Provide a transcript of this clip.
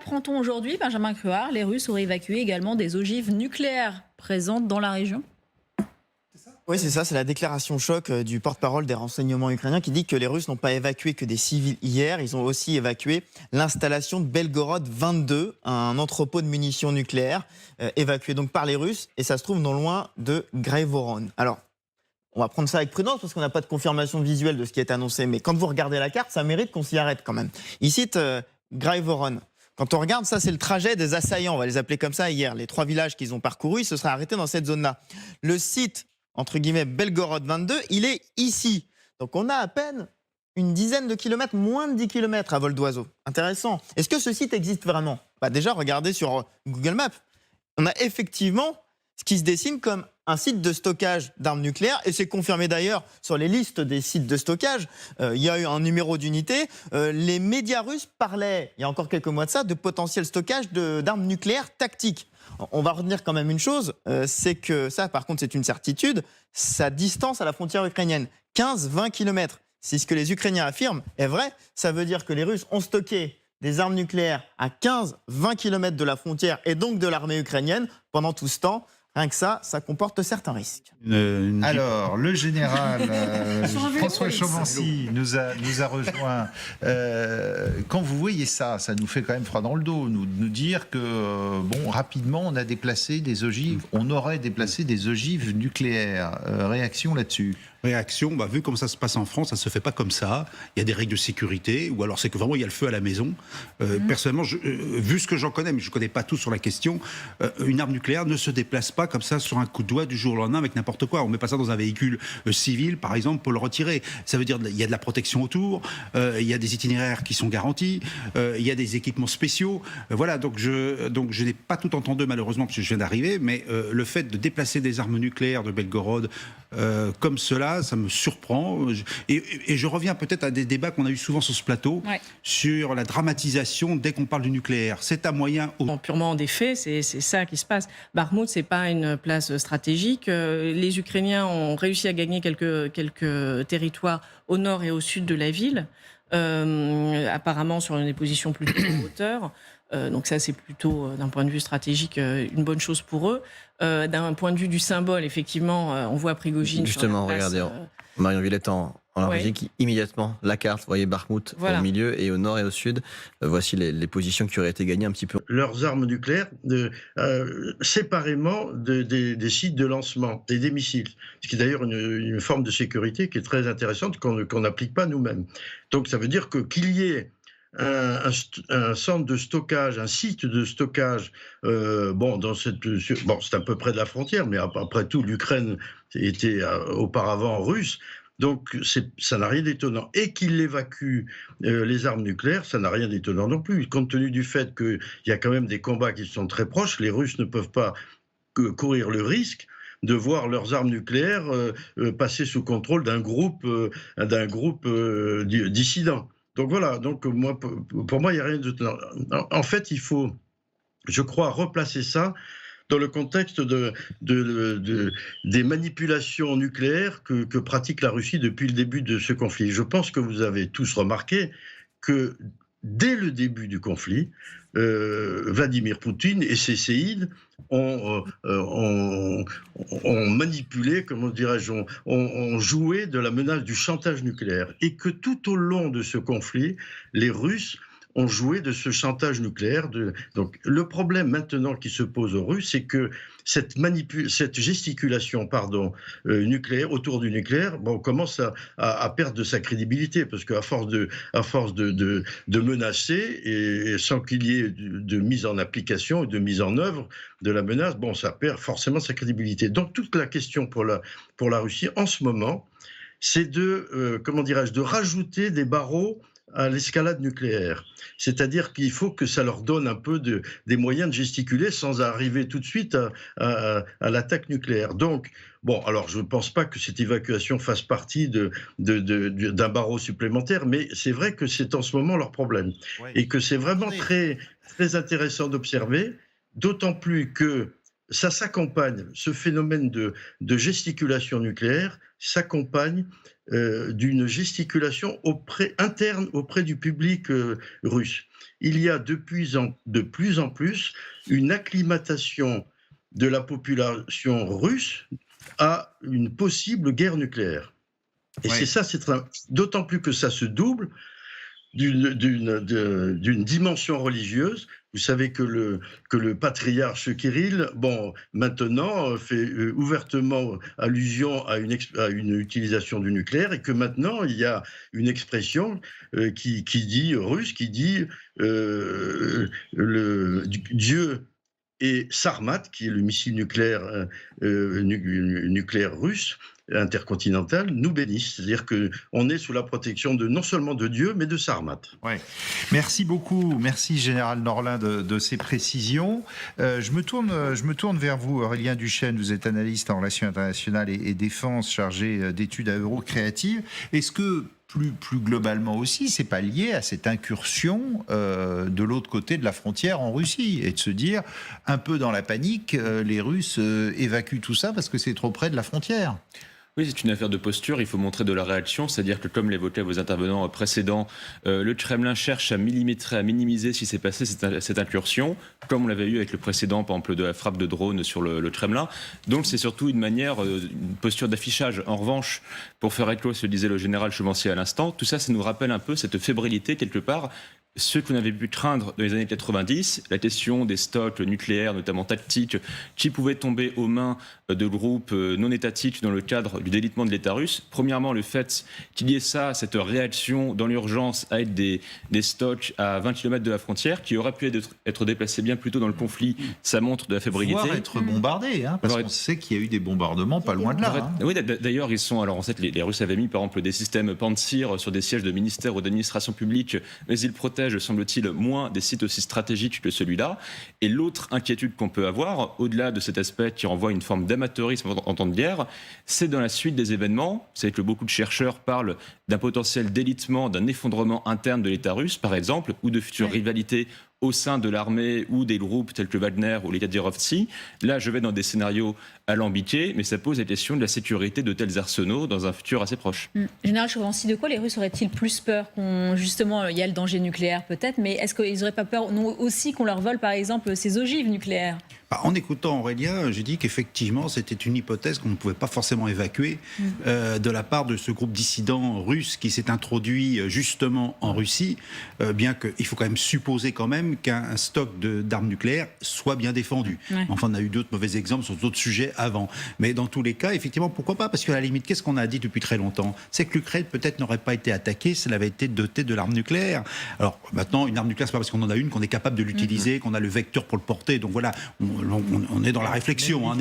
Qu'apprend-on aujourd'hui, Benjamin Cruard? Les Russes auraient évacué également des ogives nucléaires présentes dans la région. Oui, c'est ça, c'est la déclaration choc du porte-parole des renseignements ukrainiens qui dit que les Russes n'ont pas évacué que des civils hier, ils ont aussi évacué l'installation de Belgorod 22, un entrepôt de munitions nucléaires, évacué donc par les Russes, et ça se trouve non loin de Graivorone. Alors, on va prendre ça avec prudence parce qu'on n'a pas de confirmation visuelle de ce qui est annoncé, mais quand vous regardez la carte, ça mérite qu'on s'y arrête quand même. Il cite Graivorone. Quand on regarde, ça c'est le trajet des assaillants, on va les appeler comme ça hier, les 3 villages qu'ils ont parcourus, ils se seraient arrêtés dans cette zone-là. Le site entre guillemets, Belgorod 22, il est ici. Donc on a à peine une dizaine de kilomètres, moins de 10 kilomètres à vol d'oiseau. Intéressant. Est-ce que ce site existe vraiment? Déjà, regardez sur Google Maps. On a effectivement ce qui se dessine comme un site de stockage d'armes nucléaires, et c'est confirmé d'ailleurs sur les listes des sites de stockage. Il y a eu un numéro d'unité. Les médias russes parlaient, il y a encore quelques mois de ça, de potentiel stockage d'armes nucléaires tactiques. On va retenir quand même une chose, c'est que ça, par contre, c'est une certitude, sa distance à la frontière ukrainienne, 15-20 km. Si ce que les Ukrainiens affirment est vrai, ça veut dire que les Russes ont stocké des armes nucléaires à 15-20 km de la frontière et donc de l'armée ukrainienne pendant tout ce temps. Rien que ça comporte certains risques. Alors, le général François Chauvency nous a rejoint. Quand vous voyez ça, ça nous fait quand même froid dans le dos, nous dire que, rapidement, on a déplacé des ogives, on aurait déplacé des ogives nucléaires. Réaction là-dessus? Réaction, vu comme ça se passe en France, ça se fait pas comme ça. Il y a des règles de sécurité, ou alors c'est que vraiment il y a le feu à la maison. Personnellement, vu ce que j'en connais, mais je connais pas tout sur la question, une arme nucléaire ne se déplace pas comme ça sur un coup de doigt du jour au lendemain avec n'importe quoi. On met pas ça dans un véhicule civil, par exemple, pour le retirer. Ça veut dire il y a de la protection autour, il y a des itinéraires qui sont garantis, il y a des équipements spéciaux. Voilà, donc je n'ai pas tout entendu malheureusement parce que je viens d'arriver, mais le fait de déplacer des armes nucléaires de Belgorod comme cela, ça me surprend. Et je reviens peut-être à des débats qu'on a eu souvent sur ce plateau, sur la dramatisation dès qu'on parle du nucléaire. C'est un moyen... Purement des faits, c'est ça qui se passe. Bakhmout, c'est pas une place stratégique. Les Ukrainiens ont réussi à gagner quelques territoires au nord et au sud de la ville, apparemment sur des positions plutôt en hauteur. Donc ça, c'est plutôt, d'un point de vue stratégique, une bonne chose pour eux. D'un point de vue du symbole, effectivement, on voit Prigojine. Justement, sur la place, regardez, Marion Villette en régie qui immédiatement la carte, vous voyez Bakhmout au milieu et au nord et au sud. Voici les positions qui auraient été gagnées un petit peu. Leurs armes nucléaires séparément des sites de lancement et des missiles. Ce qui est d'ailleurs une forme de sécurité qui est très intéressante qu'on n'applique pas nous-mêmes. Donc ça veut dire qu'il y ait un centre de stockage, un site de stockage, c'est à peu près de la frontière, mais après tout, l'Ukraine était auparavant russe. Donc, ça n'a rien d'étonnant. Et qu'il évacue les armes nucléaires, ça n'a rien d'étonnant non plus. Compte tenu du fait qu'il y a quand même des combats qui sont très proches, les Russes ne peuvent pas courir le risque de voir leurs armes nucléaires passer sous contrôle d'un groupe dissident. Donc voilà, pour moi, il n'y a rien d'étonnant. En fait, il faut, je crois, replacer ça dans le contexte des manipulations nucléaires que pratique la Russie depuis le début de ce conflit. Je pense que vous avez tous remarqué que dès le début du conflit, Vladimir Poutine et ses séides ont manipulé, comment dirais-je, ont joué de la menace du chantage nucléaire. Et que tout au long de ce conflit, les Russes ont joué de ce chantage nucléaire. Donc, le problème maintenant qui se pose aux Russes, c'est que cette gesticulation nucléaire, autour du nucléaire, commence à perdre de sa crédibilité, parce qu'à force de menacer, et sans qu'il y ait de mise en application et de mise en œuvre de la menace, ça perd forcément sa crédibilité. Donc, toute la question pour la Russie, en ce moment, c'est de rajouter des barreaux à l'escalade nucléaire. C'est-à-dire qu'il faut que ça leur donne un peu des moyens de gesticuler sans arriver tout de suite à l'attaque nucléaire. Donc, alors je ne pense pas que cette évacuation fasse partie d'un barreau supplémentaire, mais c'est vrai que c'est en ce moment leur problème. Oui. Et que c'est vraiment très, très intéressant d'observer, d'autant plus que ça s'accompagne, ce phénomène de gesticulation nucléaire s'accompagne d'une gesticulation interne auprès du public russe. Il y a de plus en plus une acclimatation de la population russe à une possible guerre nucléaire. Et c'est ça, d'autant plus que ça se double d'une dimension religieuse. Vous savez que le patriarche Kirill, maintenant fait ouvertement allusion à une utilisation du nucléaire, et que maintenant il y a une expression qui dit Dieu et Sarmat, qui est le missile nucléaire russe intercontinental, nous bénissent. C'est-à-dire qu'on est sous la protection non seulement de Dieu, mais de Sarmat. Ouais. Merci beaucoup. Merci, Général Norlin, de ces précisions. Je me tourne vers vous, Aurélien Duchesne. Vous êtes analyste en relations internationales et défense, chargé d'études à Eurocréative. Est-ce que plus globalement aussi, c'est pas lié à cette incursion de l'autre côté de la frontière en Russie, et de se dire, un peu dans la panique, les Russes évacuent tout ça parce que c'est trop près de la frontière? Oui, c'est une affaire de posture, il faut montrer de la réaction, c'est-à-dire que, comme l'évoquaient vos intervenants précédents, le Kremlin cherche à millimétrer, à minimiser ce qui s'est passé, cette incursion, comme on l'avait eu avec le précédent, par exemple, de la frappe de drone sur le Kremlin. Donc c'est surtout une manière, une posture d'affichage. En revanche, pour faire écho à ce que disait le général Chauvencier à l'instant, tout ça, ça nous rappelle un peu cette fébrilité, quelque part, ce qu'on avait pu craindre dans les années 90, la question des stocks nucléaires, notamment tactiques, qui pouvaient tomber aux mains de groupes non étatiques dans le cadre du délitement de l'État russe. Premièrement, le fait qu'il y ait cette réaction dans l'urgence à être des stocks à 20 km de la frontière, qui auraient pu être déplacés bien plus tôt dans le conflit, ça montre de la fébrilité. Voire être bombardés, parce qu'on sait qu'il y a eu des bombardements pas loin de là. Oui, d'ailleurs, ils sont... Alors, en fait, les Russes avaient mis, par exemple, des systèmes Pantsir sur des sièges de ministères ou d'administration publique, mais ils protègent, semble-t-il, moins des sites aussi stratégiques que celui-là. Et l'autre inquiétude qu'on peut avoir, au-delà de cet aspect qui renvoie à une forme d'amateurisme en temps de guerre, c'est dans la suite des événements. Vous savez que beaucoup de chercheurs parlent d'un potentiel délitement, d'un effondrement interne de l'État russe, par exemple, ou de futures rivalités au sein de l'armée ou des groupes tels que Wagner ou les Kadyrovtsi. Là, je vais dans des scénarios alambiqués, mais ça pose la question de la sécurité de tels arsenaux dans un futur assez proche. Général Chauvency, de quoi les Russes auraient-ils plus peur? Justement, il y a le danger nucléaire peut-être, mais est-ce qu'ils n'auraient pas peur aussi qu'on leur vole, par exemple, ces ogives nucléaires? En écoutant Aurélien, j'ai dit qu'effectivement, c'était une hypothèse qu'on ne pouvait pas forcément évacuer de la part de ce groupe dissident russe qui s'est introduit justement en Russie, bien qu'il faut quand même supposer qu'un stock d'armes nucléaires soit bien défendu. Enfin, on a eu d'autres mauvais exemples sur d'autres sujets avant. Mais dans tous les cas, effectivement, pourquoi pas? Parce qu'à la limite, qu'est-ce qu'on a dit depuis très longtemps? C'est que l'Ukraine peut-être n'aurait pas été attaquée si elle avait été dotée de l'arme nucléaire. Alors maintenant, une arme nucléaire, c'est pas parce qu'on en a une qu'on est capable de l'utiliser, qu'on a le vecteur pour le porter. Donc voilà, on est dans la réflexion.